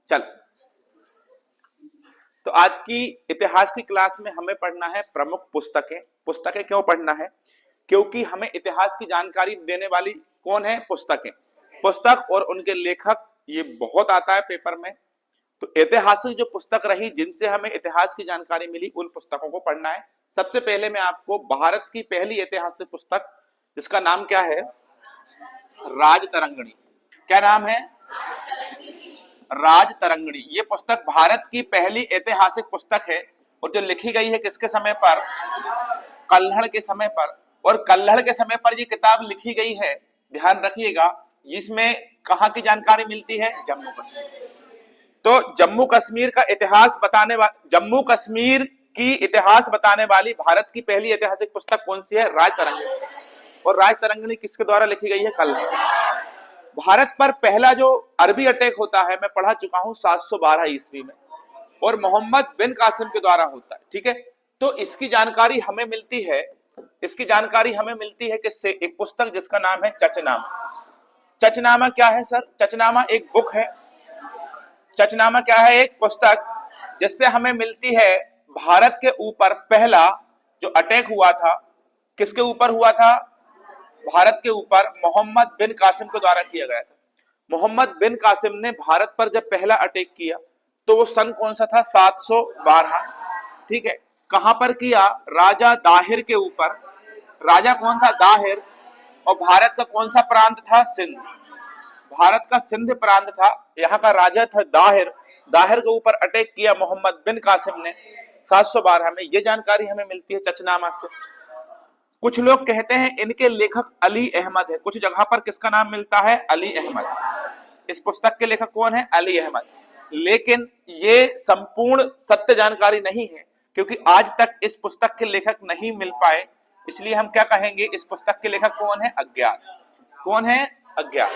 चल, तो आज की इतिहास की क्लास में हमें पढ़ना है प्रमुख पुस्तकें। पुस्तकें क्यों पढ़ना है? क्योंकि हमें इतिहास की जानकारी देने वाली कौन है? पुस्तकें। पुस्तक और उनके लेखक, ये बहुत आता है पेपर में। तो ऐतिहासिक जो पुस्तक रही जिनसे हमें इतिहास की जानकारी मिली, उन पुस्तकों को पढ़ना है। सबसे पहले मैं आपको भारत की पहली ऐतिहासिक पुस्तक, जिसका नाम क्या है? राजतरंगिणी। क्या नाम है? राजतरंगिणी। ये पुस्तक भारत की पहली ऐतिहासिक पुस्तक है और जो लिखी गई है किसके समय पर? कल्हड़ के समय पर। और कल्हड़ के समय पर ये किताब लिखी गई है, ध्यान रखिएगा। इसमें कहां की जानकारी मिलती है? जम्मू कश्मीर। तो जम्मू कश्मीर का इतिहास बताने वाली, जम्मू कश्मीर की इतिहास बताने वाली भारत की पहली ऐतिहासिक पुस्तक कौन सी है? राजतरंगिणी। और राजतरंगिणी किसके द्वारा लिखी गई है? कल्हड़। भारत पर पहला जो अरबी अटैक होता है, मैं पढ़ा चुका हूं 712 ईस्वी में, और मोहम्मद बिन कासिम के द्वारा होता है। ठीक है, तो इसकी जानकारी हमें मिलती है, इसकी जानकारी हमें मिलती है किससे? एक पुस्तक जिसका नाम है चचनामा। चचनामा क्या है सर? चचनामा एक बुक है। चचनामा क्या है? एक पुस्तक जिससे हमें मिलती है भारत के ऊपर पहला जो अटैक हुआ था, किसके ऊपर हुआ था? भारत के ऊपर मोहम्मद बिन कासिम के द्वारा किया गया था। मोहम्मद बिन कासिम ने भारत पर जब पहला अटैक किया तो वो सन कौन सा था? 712। ठीक है, कहां पर किया? राजा दाहिर के ऊपर। राजा कौन था? दाहिर। और भारत का कौन सा प्रांत था? सिंध। भारत का सिंध प्रांत था, यहाँ का राजा था दाहिर। दाहिर के ऊपर अटैक किया मोहम्मद बिन कासिम ने 712 में। ये जानकारी हमें मिलती है चचनामा से। कुछ लोग कहते हैं इनके लेखक अली अहमद है। कुछ जगह पर किसका नाम मिलता है? अली अहमद। इस पुस्तक के लेखक कौन है? अली अहमद। लेकिन ये संपूर्ण सत्य जानकारी नहीं है, क्योंकि आज तक इस पुस्तक के लेखक नहीं मिल पाए। इसलिए हम क्या कहेंगे? इस पुस्तक के लेखक कौन है? अज्ञात। कौन है? अज्ञात।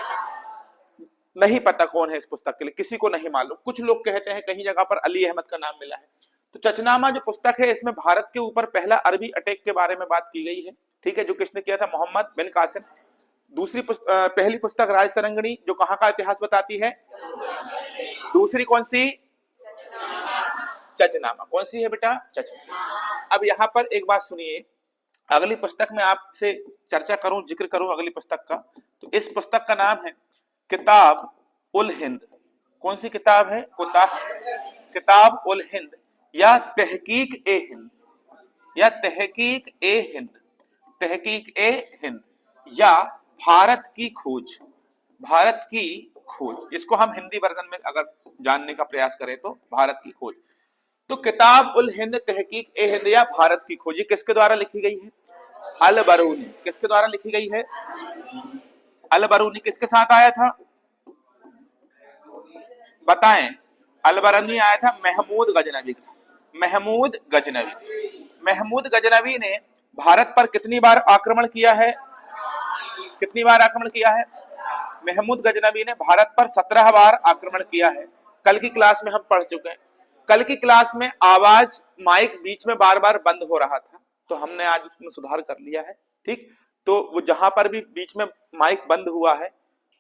नहीं पता कौन है इस पुस्तक के लिए, किसी को नहीं मालूम। कुछ लोग कहते हैं कहीं जगह पर अली अहमद का नाम मिला है। तो चचनामा जो पुस्तक है, इसमें भारत के ऊपर पहला अरबी अटैक के बारे में बात की गई है। ठीक है, जो किसने किया था? मोहम्मद बिन कासिम। पहली पुस्तक राजतरंगिणी, जो कहां का इतिहास बताती है? दूसरी कौन सी? चचनामा। कौन सी है बेटा? चचनामा। अब यहां पर एक बात सुनिए, अगली पुस्तक में आपसे चर्चा करूं, जिक्र करूं अगली पुस्तक का, तो इस पुस्तक का नाम है किताब उल हिंद। कौन सी किताब है? किताब उल हिंद, या तहकीक ए हिंद, या तहकीक ए हिंद, तहकीक ए हिंद, या भारत की खोज। भारत की खोज, इसको हम हिंदी वर्जन में अगर जानने का प्रयास करें तो भारत की खोज। तो किताब उल हिंद, तहकीक ए हिंद, या भारत की खोज, ये किसके द्वारा लिखी गई है? अल बरूनी। किसके द्वारा लिखी गई है? अल बरूनी। किसके साथ आया था? बताएं। अल बरूनी आया था महमूद गजनवी के साथ। महमूद गजनवी। महमूद गजनवी ने भारत पर कितनी बार आक्रमण किया है? कितनी बार आक्रमण किया है? महमूद गजनवी ने भारत पर 17 बार आक्रमण किया है। कल की क्लास में हम पढ़ चुके हैं। कल की क्लास में आवाज, माइक बीच में बार बार बंद हो रहा था, तो हमने आज उसमें सुधार कर लिया है। ठीक, तो वो जहां पर भी बीच में माइक बंद हुआ है,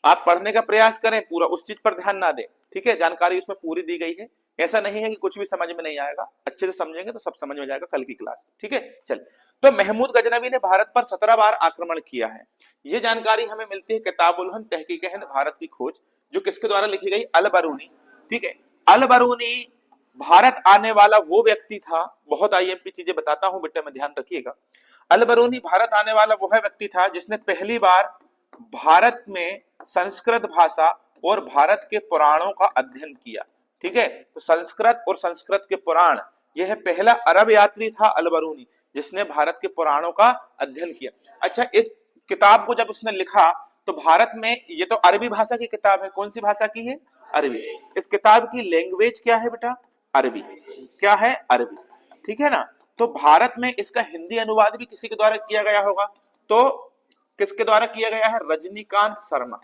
आप पढ़ने का प्रयास करें, पूरा उस चीज पर ध्यान ना दें। ठीक है, जानकारी उसमें पूरी दी गई है। ऐसा नहीं है कि कुछ भी समझ में नहीं आएगा, अच्छे से समझेंगे तो सब समझ में जाएगा कल की क्लास। ठीक है, चल। तो महमूद गजनवी ने भारत पर 17 बार आक्रमण किया है। ये जानकारी हमें मिलती है किताब उल हिंद, तहकीक हिंद, भारत की खोज, जो किसके द्वारा लिखी गई? अल बरूनी। ठीक है, अल बरूनी भारत आने वाला वो व्यक्ति था, बहुत आईएमपी चीजें बताता हूं बेटा, में ध्यान रखिएगा। अल बरूनी भारत आने वाला वह व्यक्ति था जिसने पहली बार भारत में संस्कृत भाषा और भारत के पुराणों का अध्ययन किया। ठीक है, तो संस्कृत और संस्कृत के पुराण, यह पहला अरब यात्री था अल बरूनी जिसने भारत के पुराणों का अध्ययन किया। अच्छा, इस किताब को जब उसने लिखा तो भारत में, ये तो अरबी भाषा की किताब है। कौन सी भाषा की है? अरबी। इस किताब की लैंग्वेज क्या है बेटा? अरबी। क्या है? अरबी। ठीक है ना। तो भारत में इसका हिंदी अनुवाद भी किसी के द्वारा किया गया होगा, तो किसके द्वारा किया गया है? रजनीकांत शर्मा।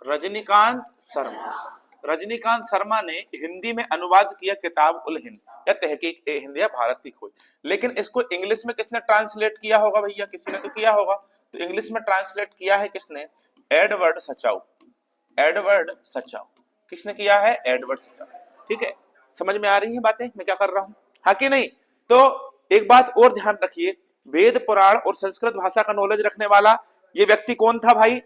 रजनीकांत शर्मा। रजनीकांत शर्मा ने हिंदी में अनुवाद किया किताब उल हिंद, या तहकीक ए हिंद, या भारत की खोज। लेकिन इसको इंग्लिश में किसने ट्रांसलेट किया होगा भैया? किसी ने तो किया होगा। तो इंग्लिश में ट्रांसलेट किया है किसने? एडवर्ड सचाउ। एडवर्ड सचाउ। किसने किया है? एडवर्ड सचाउ। ठीक है, समझ में आ रही है बातें मैं क्या कर रहा हूं, हाँ कि नहीं? तो एक बात और ध्यान रखिए, वेद पुराण और संस्कृत भाषा का नॉलेज रखने वाला ये व्यक्ति कौन था भाई?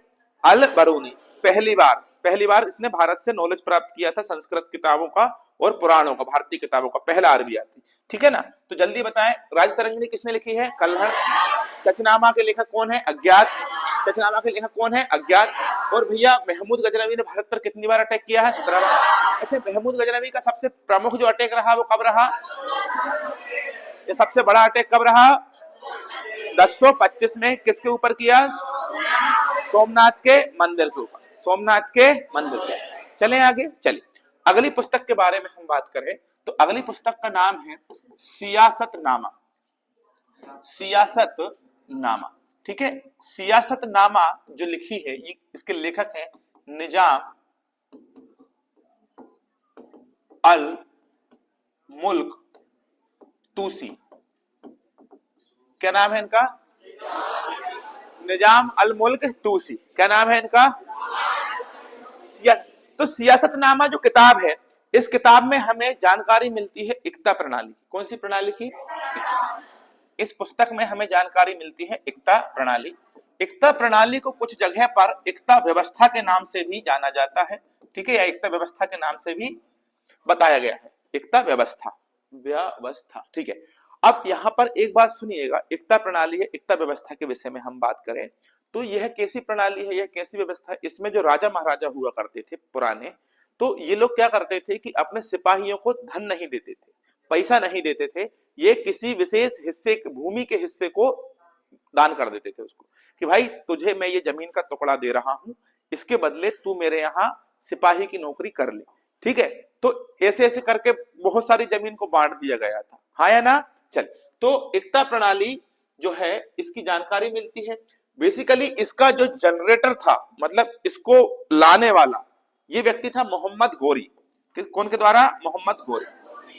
अल बरूनी। पहली बार इसने भारत से नॉलेज प्राप्त किया था संस्कृत किताबों का और पुराणों का, भारतीय किताबों का पहला अरबी आती, ठीक है ना? तो जल्दी बताएं, राजतरंगिणी किसने लिखी है? कल्हड़। चचनामा के लेखक कौन है? अज्ञात। चचनामा के लेखक कौन है? अज्ञात। और भैया महमूद गजनवी ने भारत पर कितनी बार अटैक किया है? 17 बार। अच्छा, महमूद गजनवी का सबसे प्रमुख जो अटैक रहा वो कब रहा? ये सबसे बड़ा अटैक कब रहा? 1025 में। किसके ऊपर किया? सोमनाथ के मंदिर के ऊपर, सोमनाथ के मंदिर के। चलें आगे, चलिए अगली पुस्तक के बारे में हम बात करें तो अगली पुस्तक का नाम है सियासतनामा। सियासतनामा, ठीक है। सियासतनामा जो लिखी है ये, इसके लेखक है निजाम अल मुल्क तूसी। क्या नाम है इनका? निजाम अल मुल्क तूसी। क्या नाम है इनका? तो सियासतनामा जो किताब है, इस किताब में हमें जानकारी मिलती है एकता प्रणाली। कौन सी प्रणाली की? इस पुस्तक में हमें जानकारी मिलती है एकता प्रणाली। एकता प्रणाली को कुछ जगह पर एकता व्यवस्था के नाम से भी जाना जाता है, ठीक है, या एकता व्यवस्था के नाम से भी बताया गया है। एकता व्यवस्था, ठीक है। अब यहां पर एक बात सुनिएगा, एकता प्रणाली है, एकता व्यवस्था के विषय में हम बात करें तो यह कैसी प्रणाली है, यह कैसी व्यवस्था है? इसमें जो राजा महाराजा हुआ करते थे पुराने, तो ये लोग क्या करते थे कि अपने सिपाहियों को धन नहीं देते थे, पैसा नहीं देते थे, ये किसी विशेष हिस्से, भूमि के हिस्से को दान कर देते थे उसको, कि भाई तुझे मैं ये जमीन का टुकड़ा दे रहा हूं, इसके बदले तू मेरे यहाँ सिपाही की नौकरी कर ले, ठीक है। तो ऐसे ऐसे करके बहुत सारी जमीन को बांट दिया गया था, हाँ या ना? चल, तो एकता प्रणाली जो है इसकी जानकारी मिलती है। बेसिकली इसका जो जनरेटर था, मतलब इसको लाने वाला ये व्यक्ति था मोहम्मद गोरी। कौन के द्वारा? मोहम्मद गोरी।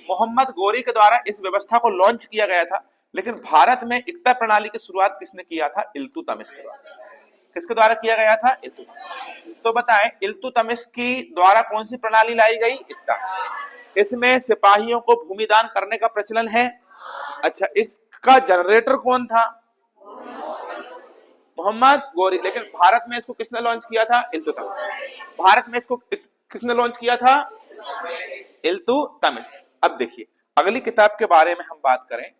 मोहम्मद गोरी के द्वारा इस व्यवस्था को लॉन्च किया गया था। लेकिन भारत में एकता प्रणाली की शुरुआत किसने किया था? इल्तुतमिश के द्वारा। किसके द्वारा किया गया था? इल्तुतमिश। तो बताएं, इल्तुतमिश की द्वारा कौन सी प्रणाली लाई गई? एकता। इसमें सिपाहियों को भूमिदान करने का प्रचलन है। अच्छा, इसका जनरेटर कौन था? मोहम्मद गोरी। लेकिन भारत में इसको किसने लॉन्च किया था? इल्तुतमिश। भारत में इसको किसने लॉन्च किया था? इल्तुतमिश। अब देखिए अगली किताब के बारे में हम बात करें,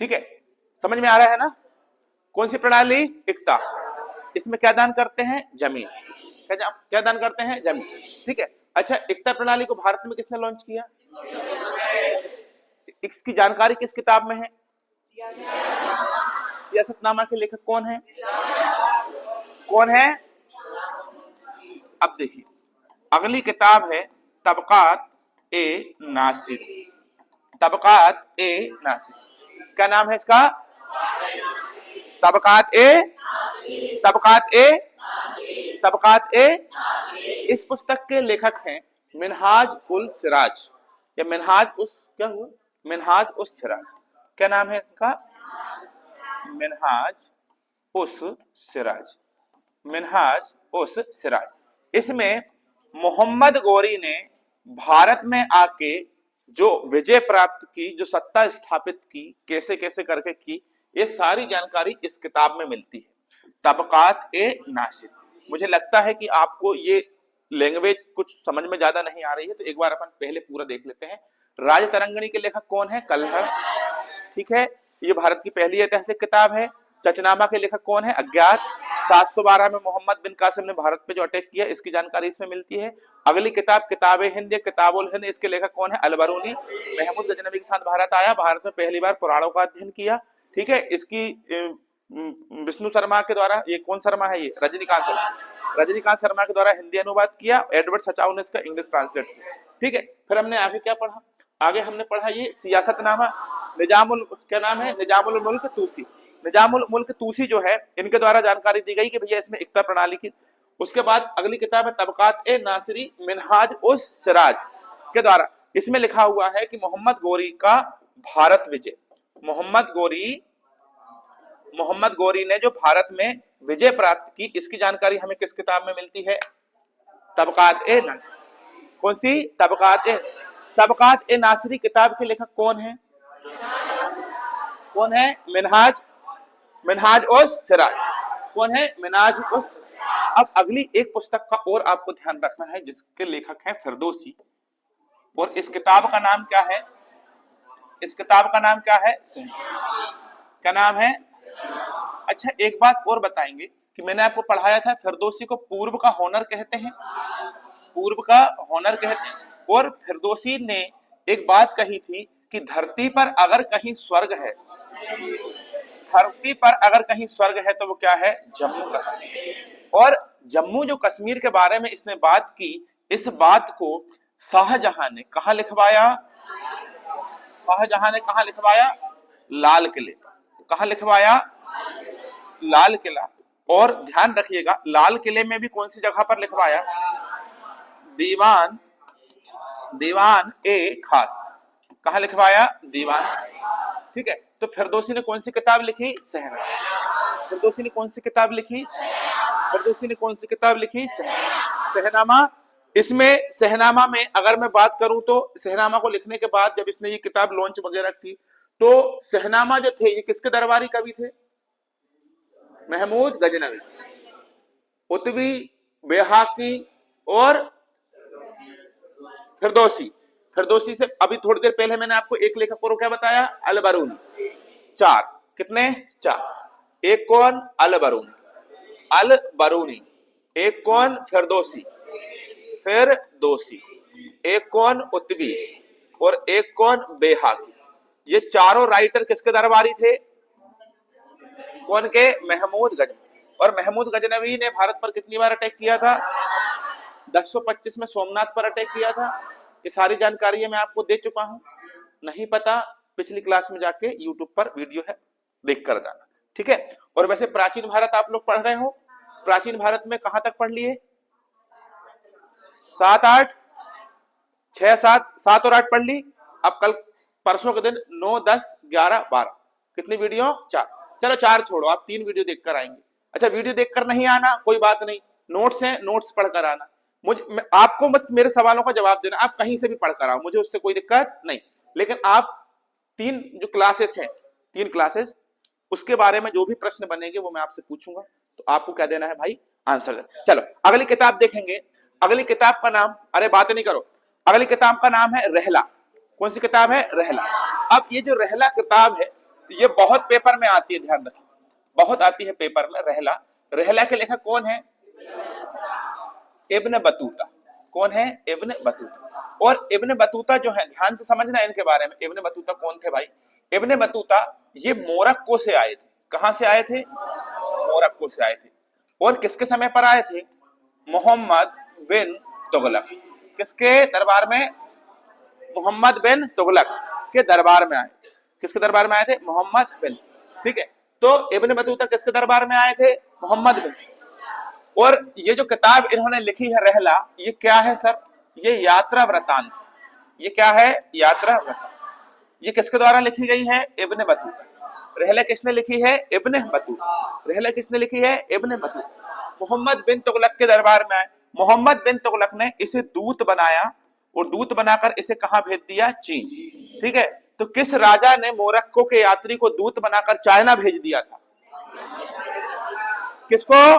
ठीक है, समझ में आ रहा है ना? कौन सी प्रणाली? एकता। इसमें क्या दान करते हैं? जमीन। क्या दान करते हैं? जमीन, ठीक है। अच्छा, एकता प्रणाली को भारत में किसने लॉन्च किया? इसकी जानकारी किस किताब में है? सियासतनामा के लेखक कौन है? कौन है? अब देखिए अगली किताब है तबकात ए नासिर। तबकात ए नासिर। क्या नाम है इसका? तबकात ए, तबकात ए, तबकात ए। इस पुस्तक के लेखक हैं मिनहाज उल सिराज, या मिनहाज उस, क्या हुआ? मिनहाज उस सिराज। क्या नाम है इसका? मिनहाज उस सिराज। मिनहाज उस सिराज। इसमें मोहम्मद गोरी ने भारत में आके जो विजय प्राप्त की, जो सत्ता स्थापित की, कैसे कैसे करके की, ये सारी जानकारी इस किताब में मिलती है, तबकात ए नासिर। मुझे लगता है कि आपको ये लैंग्वेज कुछ समझ में ज्यादा नहीं आ रही है, तो एक बार अपन पहले पूरा देख लेते हैं। राजतरंगिणी के लेखक कौन है? कल्हड़, ठीक है, ये भारत की पहली ऐतिहासिक किताब है। चचनामा के लेखक कौन है? अज्ञात। 712 में मोहम्मद बिन कासिम ने भारत पे जो अटैक किया, इसकी जानकारी इसमें मिलती है। अगली किताब किताब हिंद, किताबुल हिंद, इसके लेखक कौन है? अल बरूनी। महमूद गजनवी के साथ भारत आया, भारत में पहली बार पुराणों का अध्ययन किया, ठीक है। इसकी विष्णु शर्मा के द्वारा, ये कौन शर्मा है? ये रजनीकांत शर्मा। रजनीकांत शर्मा के द्वारा हिंदी अनुवाद किया, एडवर्ड सचाऊ ने इसका इंग्लिश ट्रांसलेट किया, ठीक है। फिर हमने आगे क्या पढ़ा? आगे हमने पढ़ा ये सियासतनामा। निजामुल, क्या नाम है? निजामुल मुल्क तूसी। निजामुल मुल्क तूसी जो है, इनके द्वारा जानकारी दी गई कि भैया इसमें एकता प्रणाली की। उसके बाद अगली किताब है तबकात ए नासिरी, मिनहाज उस सिराज के द्वारा। इसमें लिखा हुआ है कि मोहम्मद गोरी का भारत विजय, मोहम्मद गोरी मोहम्मद गौरी ने जो भारत में विजय प्राप्त की, इसकी जानकारी हमें किस किताब में मिलती है? तबकात ए नासिरी। कौन सी? तबकात ए नासिरी किताब के लेखक कौन है? कौन है? मिनहाज उस सिराज। कौन है? मिनहाज उस। अब अगली एक पुस्तक का और आपको ध्यान रखना है जिसके लेखक हैं फिरदौसी, और इस किताब का नाम क्या है? इस किताब का नाम क्या है? क्या नाम है? अच्छा, एक बात और बताएंगे कि मैंने आपको पढ़ाया था फिरदौसी को पूर्व का होनर कहते हैं, पूर्व का होनर कहते हैं। और फिरदौसी ने एक बात कही थी कि धरती पर अगर कहीं स्वर्ग है, धरती पर अगर कहीं स्वर्ग है तो वो क्या है? जम्मू कश्मीर। और जम्मू जो कश्मीर के बारे में इसने बात की, इस बात को शाहजहां ने कहां लिखवाया? शाहजहां ने कहां लिखवाया? लाल किले। कहां लिखवाया? लाल किला। और ध्यान रखिएगा, लाल किले में भी कौन सी जगह पर लिखवाया? दीवान ए खास। कहां लिखवाया? दीवान। ठीक है, तो फिरदौसी ने कौन सी किताब लिखी? शहनामा। फिरदौसी ने कौन सी किताब लिखी? फिरदौसी ने कौन सी किताब लिखी? शहनामा। इसमें शहनामा में अगर मैं बात करूं तो शहनामा को लिखने के बाद जब इसने ये किताब लॉन्च वगैरह की, तो शहनामा जो थे ये किसके दरबारी कवि थे? महमूद गजनवी, उतवी, बेहाकी और फिरदौसी। फिरदौसी से अभी थोड़ी देर पहले मैंने आपको एक लेखक और क्या बताया? अल बरूनी। चार। कितने? चार। एक कौन? अल बरूनी। एक कौन? फिरदौसी। एक कौन? उतवी। और एक कौन? बेहाकी। ये चारों राइटर किसके दरबारी थे? कौन के? महमूद गजनवी। और महमूद गजनवी ने भारत पर कितनी बार अटैक किया था? 1025 में सोमनाथ पर अटैक किया था। ये सारी जानकारी मैं आपको दे चुका हूं, नहीं पता पिछली क्लास में जाके यूट्यूब पर वीडियो है, देख कर जाना। ठीक है। और वैसे प्राचीन भारत आप लोग पढ़ रहे हो, प्राचीन भारत में कहां तक पढ़ लिए? 7 8 6 7 और 8 पढ़ ली। अब कल परसों के दिन 9 10 11 12 कितनी वीडियो? 4। चलो 4 छोड़ो, आप 3 वीडियो देखकर आएंगे। अच्छा, वीडियो देखकर नहीं आना कोई बात नहीं, नोट्स हैं, नोट्स पढ़कर आना। मुझे आपको बस मेरे सवालों का जवाब देना, आप कहीं से भी पढ़कर आओ, मुझे उससे कोई दिक्कत नहीं। लेकिन आप 3 जो क्लासेस हैं, 3 क्लासेस, उसके बारे में जो भी प्रश्न बनेंगे वो मैं आपसे पूछूंगा, तो आपको क्या देना है भाई? आंसर देना। चलो अगली किताब देखेंगे। अगली किताब का नाम, अरे बात नहीं करो, अगली किताब का नाम है रहला। कौन सी किताब है? रहला। अब ये जो रहला किताब है ये बहुत पेपर में आती है, ध्यान रखिए, बहुत आती है पेपर में रहला। रहला के लेखक कौन है? Ibn Battuta. कौन है? Ibn Battuta. और इब्न बतूता जो है, ध्यान से समझना इनके बारे में। इब्न बतूता कौन थे भाई? इब्न बतूता ये मोरक्को से आए थे। कहां से आए थे? मोरक्को से आए थे। और किसके समय पर आए थे? मोहम्मद बिन तुगलक। किसके दरबार में? मोहम्मद बिन तुगलक के दरबार में आए। किसके दरबार में आए थे? मोहम्मद बिन। ठीक है, तो इब्न बतूता किसके दरबार में आए थे? मोहम्मद बिन। और ये जो किताब इन्होंने लिखी है रहला, ये क्या है सर? ये यात्रा वृतांत। ये क्या है? यात्रा वृतांत। ये किसके द्वारा लिखी गई है? Ibn Battuta. रहला किसने लिखी है? Ibn Battuta. रहला किसने लिखी है? Ibn Battuta. मोहम्मद बिन तुगलक के दरबार में आए। मोहम्मद बिन तुगलक ने इसे दूत बनाया, और दूत बनाकर इसे कहां भेज दिया? चीन। ठीक है, तो किस राजा ने मोरक्को के यात्री को दूत बनाकर चाइना भेज दिया था? किसको?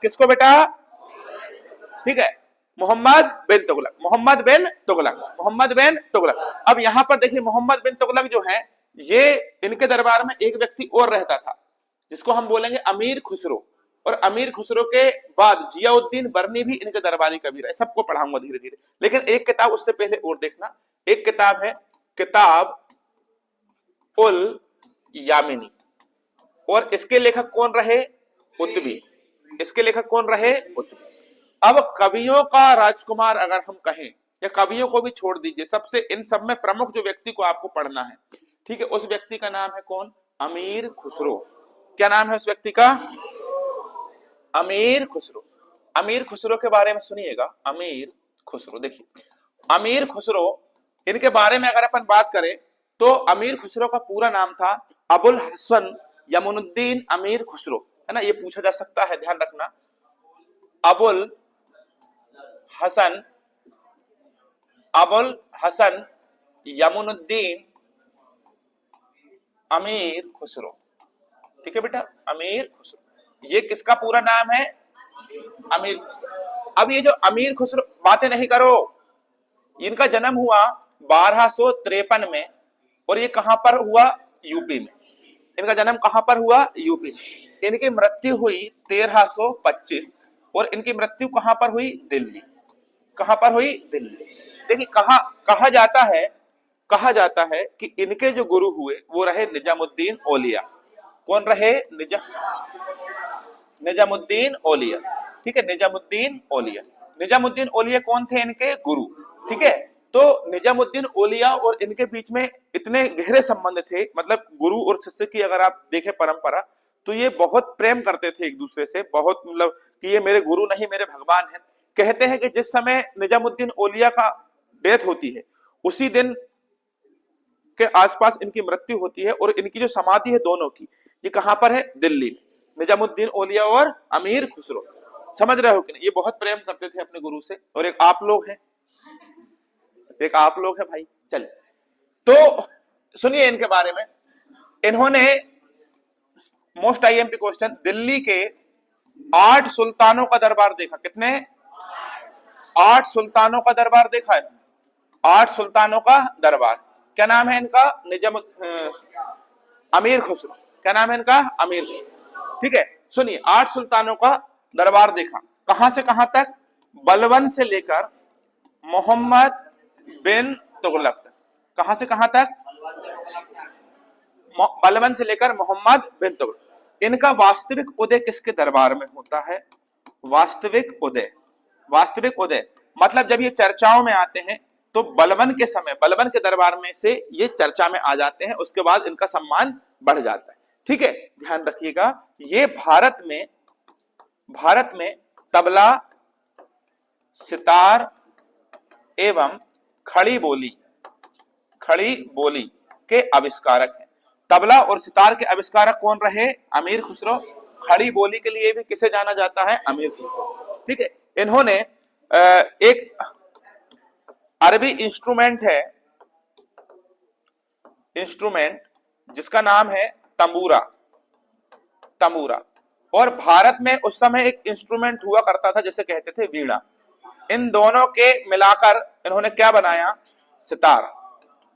किसको बेटा? ठीक है, मोहम्मद बिन तुगलक। मोहम्मद बिन तुगलक। मोहम्मद बिन तुगलक। अब यहां पर देखिए, मोहम्मद बिन तुगलक जो है, ये इनके दरबार में एक व्यक्ति और रहता था जिसको हम बोलेंगे अमीर खुसरो। और अमीर खुसरो के बाद जियाउद्दीन बरनी भी इनके दरबारी कवि रहे। सबको पढ़ाऊंगा धीरे धीरे, लेकिन एक किताब उससे पहले और देखना। एक किताब है किताब उल यामिनी, और इसके लेखक कौन रहे? उतवी। इसके लेखक कौन रहे? उतवी। अब कवियों का राजकुमार अगर हम कहें, या कवियों को भी छोड़ दीजिए, सबसे इन सब में प्रमुख जो व्यक्ति को आपको पढ़ना है, ठीक है, उस व्यक्ति का नाम है कौन? अमीर खुसरो। क्या नाम है उस व्यक्ति का? अमीर खुसरो। अमीर खुसरो के बारे में सुनिएगा। अमीर खुसरो, देखिए अमीर खुसरो, इनके बारे में अगर अपन बात करें तो अमीर खुसरो का पूरा नाम था अबुल हसन यमुनुद्दीन अमीर खुसरो, है ना, ये पूछा जा सकता है, ध्यान रखना। अबुल हसन, अबुल हसन यमुनुद्दीन अमीर खुसरो, ठीक है बेटा, अमीर खुसरो, ये किसका पूरा नाम है? अमीर खुसरो। अब ये जो अमीर खुसरो, बातें नहीं करो, इनका जन्म हुआ 1253 में, और ये कहां पर हुआ? यूपी में। इनका जन्म कहां पर हुआ? यूपी में। इनकी मृत्यु हुई 1325, और इनकी मृत्यु कहां पर हुई? दिल्ली। कहां पर हुई? दिल्ली। देखिए, कहा जाता है कि इनके जो गुरु हुए वो रहे निजामुद्दीन औलिया। कौन रहे? निजामुद्दीन औलिया, ठीक है, निजामुद्दीन औलिया। निजामुद्दीन औलिया कौन थे? इनके गुरु, ठीक है। तो निजामुद्दीन औलिया और इनके बीच में इतने गहरे संबंध थे, मतलब गुरु और शिष्य की अगर आप देखें परंपरा, तो ये बहुत प्रेम करते थे एक दूसरे से, बहुत, मतलब कि ये मेरे गुरु नहीं, मेरे भगवान हैं। कहते हैं कि जिस समय निजामुद्दीन औलिया का डेथ होती है, उसी दिन के आसपास इनकी मृत्यु होती है, और इनकी जो समाधि है दोनों की, ये कहां पर है? दिल्ली में। निजामुद्दीन औलिया और अमीर खुसरो, समझ रहे हो कि नहीं? ये बहुत प्रेम करते थे अपने गुरु से। और एक आप लोग हैं, एक आप लोग हैं भाई। चलिए, तो सुनिए इनके बारे में। इन्होंने मोस्ट आईएमपी क्वेश्चन, दिल्ली के 8 सुल्तानों का दरबार देखा। कितने? 8 सुल्तानों का दरबार देखा है। 8 सुल्तानों का दरबार। क्या नाम है इनका? अमीर खुसरो। क्या नाम है इनका? अमीर खुसरो, ठीक है। सुनिए, 8 सुल्तानों का दरबार देखा। कहां से कहां तक? बलबन से लेकर मोहम्मद बिन तुगलक तक। कहां से कहां तक? बलबन से लेकर मोहम्मद बिन तुगलक। इनका वास्तविक उदय किसके दरबार में होता है? वास्तविक उदय, वास्तविक उदय मतलब जब ये चर्चाओं में आते हैं तो बलबन के समय, बलबन के दरबार में से ये चर्चा में आ जाते हैं, उसके बाद इनका सम्मान बढ़ जाता है, ठीक है। ध्यान रखिएगा, ये भारत में तबला, सितार एवं खड़ी बोली के आविष्कारक हैं। तबला और सितार के आविष्कारक कौन रहे? अमीर खुसरो। खड़ी बोली के लिए भी किसे जाना जाता है? अमीर खुसरो, ठीक है। इन्होंने एक अरबी इंस्ट्रूमेंट है, इंस्ट्रूमेंट जिसका नाम है तंबूरा, तंबूरा। और भारत में उस समय एक इंस्ट्रूमेंट हुआ करता था जिसे कहते थे वीणा। इन दोनों के मिलाकर इन्होंने क्या बनाया? सितार।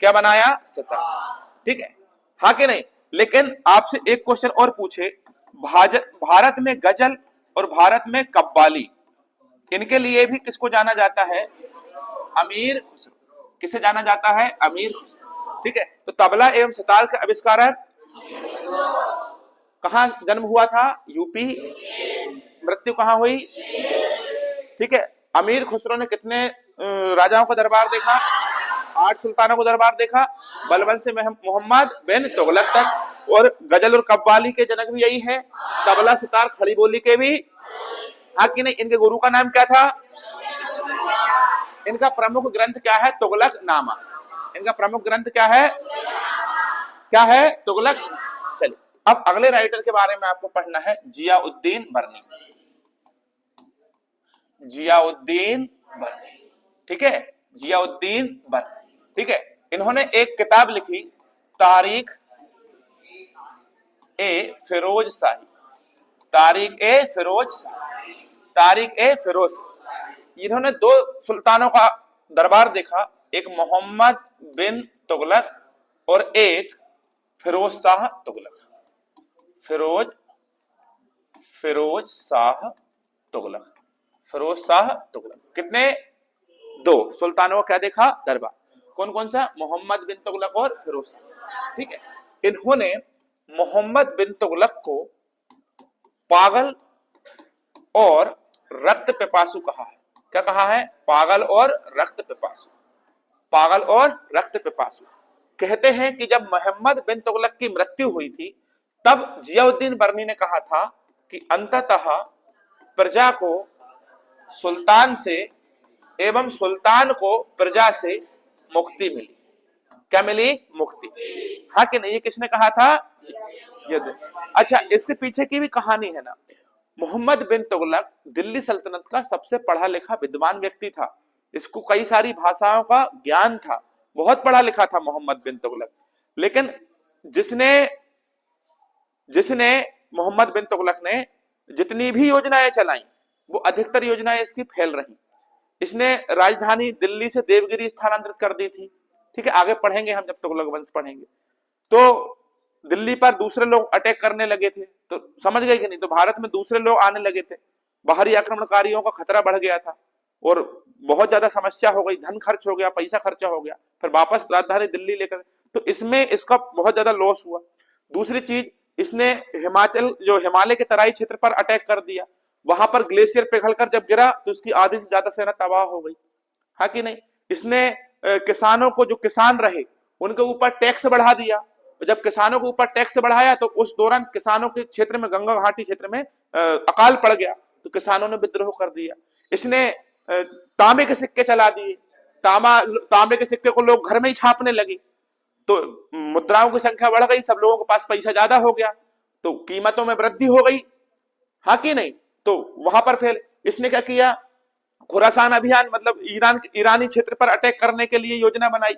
क्या बनाया? सितार, ठीक है, हाँ कि नहीं? लेकिन आपसे एक क्वेश्चन और पूछे, भारत में गजल और भारत में कव्वाली, इनके लिए भी किसको जाना जाता है? अमीर खुसरो। किसे जाना जाता है? अमीर खुसरो, ठीक है। तो तबला एवं सितार के आविष्कारक, कहां जन्म हुआ था? यूपी। मृत्यु कहां हुई? ठीक है। अमीर खुसरो ने कितने राजाओं का दरबार देखा? 8 सुल्तानों को दरबार देखा, बलबन से मोहम्मद बिन तुगलक तक। और गजल और कव्वाली के जनक भी यही है, तबला सितार खड़ी बोली के भी, हाँ कि नहीं? इनके गुरु का नाम क्या था? इनका प्रमुख ग्रंथ क्या है? तुगलक नामा। इनका प्रमुख ग्रंथ क्या है? क्या है? तुगलक। चलिए, अब अगले राइटर के बारे में आपको पढ़ना है, जियाउद्दीन बर्नी। जियाउद्दीन बर्नी, ठीक है, जियाउद्दीन बर्नी, ठीक है। इन्होंने एक किताब लिखी, तारीख ए फिरोज शाही। तारीख ए फिरोज शाही, तारीख ए फिरोज। इन्होंने 2 सुल्तानों का दरबार देखा, एक मोहम्मद बिन तुगलक और एक फिरोज शाह तुगलक। फिरोज शाह तुगलक, फिरोज शाह तुगलक। कितने? 2 सुल्तानों का क्या देखा? दरबार। कौन कौन सा? मोहम्मद बिन तुगलक और फिरोज शाह, ठीक है। इन्होंने मोहम्मद बिन तुगलक को पागल और रक्त पिपासु कहा है। क्या कहा है? पागल और रक्त पिपासु। पागल और रक्त पिपासु। कहते हैं कि जब मोहम्मद बिन तुगलक की मृत्यु हुई थी, तब जियाउद्दीन बर्नी ने कहा था कि अंततः प्रजा को सुल्तान से एवं सुल्तान को प्रजा से मुक्ति मिली। क्या मिली? मुक्ति। हाँ कि नहीं? ये किसने कहा था? अच्छा, इसके पीछे की भी कहानी है ना। मोहम्मद बिन तुगलक दिल्ली सल्तनत का सबसे पढ़ा लिखा विद्वान व्यक्ति था। इसको कई सारी भाषाओं का ज्ञान था, बहुत पढ़ा लिखा था मोहम्मद बिन तुगलक। लेकिन जिसने जिसने मोहम्मद बिन तुगलक ने जितनी भी योजनाएं चलाई, वो अधिकतर योजनाएं इसकी फेल रही। इसने राजधानी दिल्ली से देवगिरी स्थानांतरित कर दी थी। ठीक है, आगे पढ़ेंगे हम जब तुगलक वंश पढ़ेंगे। तो दिल्ली पर दूसरे लोग अटैक करने लगे थे, तो समझ गए कि नहीं? तो भारत में दूसरे लोग आने लगे थे, बाहरी आक्रमणकारियों का खतरा बढ़ गया था और बहुत ज्यादा समस्या हो गई, धन खर्च हो गया, पैसा खर्चा हो गया, फिर वापस राजधानी दिल्ली लेकर, तो इसमें इसका बहुत ज्यादा लॉस हुआ। दूसरी चीज, इसने हिमाचल जो हिमालय के तराई क्षेत्र पर अटैक कर दिया, वहां पर ग्लेशियर पिघलकर जब गिरा तो उसकी आधी से ज्यादा सेना तबाह हो गई। हाँ कि नहीं? इसने किसानों को, जो किसान रहे उनके ऊपर टैक्स बढ़ा दिया। जब किसानों के ऊपर टैक्स बढ़ाया तो उस दौरान किसानों के क्षेत्र में, गंगा घाटी क्षेत्र में अकाल पड़ गया, तो किसानों ने विद्रोह कर दिया। इसने तांबे के सिक्के चला दिए, तांबे के सिक्के को लोग घर में ही छापने लगे, तो मुद्राओं की संख्या बढ़ गई, सब लोगों के पास पैसा ज्यादा हो गया, तो कीमतों में वृद्धि हो गई। हाँ कि नहीं? तो वहां पर फिर इसने क्या किया? खुरासान अभियान, मतलब ईरानी क्षेत्र पर अटैक करने के लिए योजना बनाई,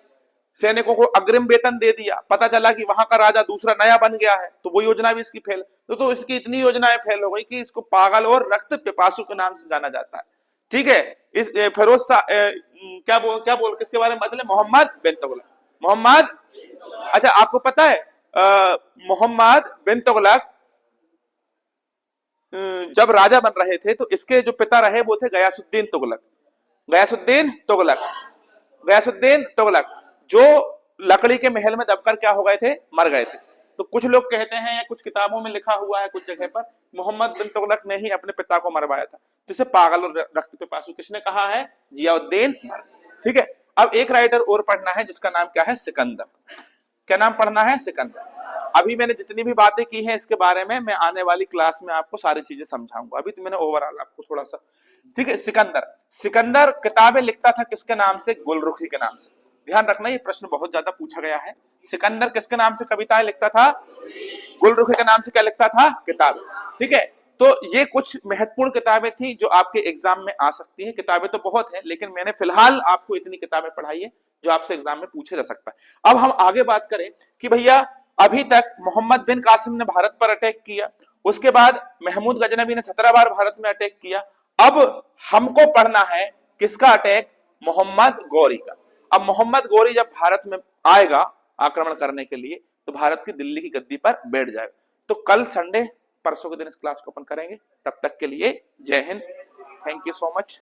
सैनिकों को अग्रिम वेतन दे दिया। पता चला कि वहां का राजा दूसरा नया बन गया है, तो वो योजना भी इसकी फेल। तो इसकी इतनी योजनाएं फेल हो गई कि इसको पागल और रक्त पिपासु के नाम से जाना जाता है। ठीक है, इस फिरोज शाह क्या बोल किसके बारे में मतलब? मोहम्मद बिन तुगलक। मोहम्मद, अच्छा आपको पता है मोहम्मद बिन तुगलक जब राजा बन रहे थे तो इसके जो पिता रहे वो थे गयासुद्दीन तुगलक। गयासुद्दीन तुगलक, गयासुद्दीन तुगलक, जो लकड़ी के महल में दबकर क्या हो गए थे? मर गए थे। तो कुछ लोग कहते हैं, या कुछ किताबों में लिखा हुआ है कुछ जगह पर, मोहम्मद बिन तुगलक ने ही अपने पिता को मरवाया था। जिसे पागल और रक्त पिपासु किसने कहा है? जियाउद्दीन। ठीक है, अब एक राइटर और पढ़ना है जिसका नाम क्या है? सिकंदर। क्या नाम पढ़ना है? सिकंदर। अभी मैंने जितनी भी बातें की हैं इसके बारे में, मैं आने वाली क्लास में आपको सारी चीजें समझाऊंगा। अभी तो मैंने ओवरऑल आपको थोड़ा सा, ठीक है। सिकंदर, सिकंदर किताबें लिखता था किसके नाम से? गुलरुखी के नाम से। ध्यान रखना, ये प्रश्न बहुत ज्यादा पूछा गया है। सिकंदर किसके नाम से कविताएं लिखता था? गुलरुखी के नाम से क्या लिखता था? किताब। ठीक है, तो ये कुछ महत्वपूर्ण किताबें थी जो आपके एग्जाम में आ सकती हैं। किताबें तो बहुत हैं, लेकिन मैंने फिलहाल आपको इतनी किताबें पढ़ाई है जो आपसे एग्जाम में पूछे जा सकता है। अब हम आगे बात करें कि भैया अभी तक मोहम्मद बिन कासिम ने भारत पर अटैक किया, उसके बाद महमूद गजनबी ने 17 बार भारत में अटैक किया। अब हमको पढ़ना है किसका अटैक? मोहम्मद गौरी का। अब मोहम्मद गौरी जब भारत में आएगा आक्रमण करने के लिए, तो भारत की दिल्ली की गद्दी पर बैठ जाएगा। तो कल संडे, परसों के दिन इस क्लास को अपन करेंगे। तब तक के लिए जय Hind, thank you so much.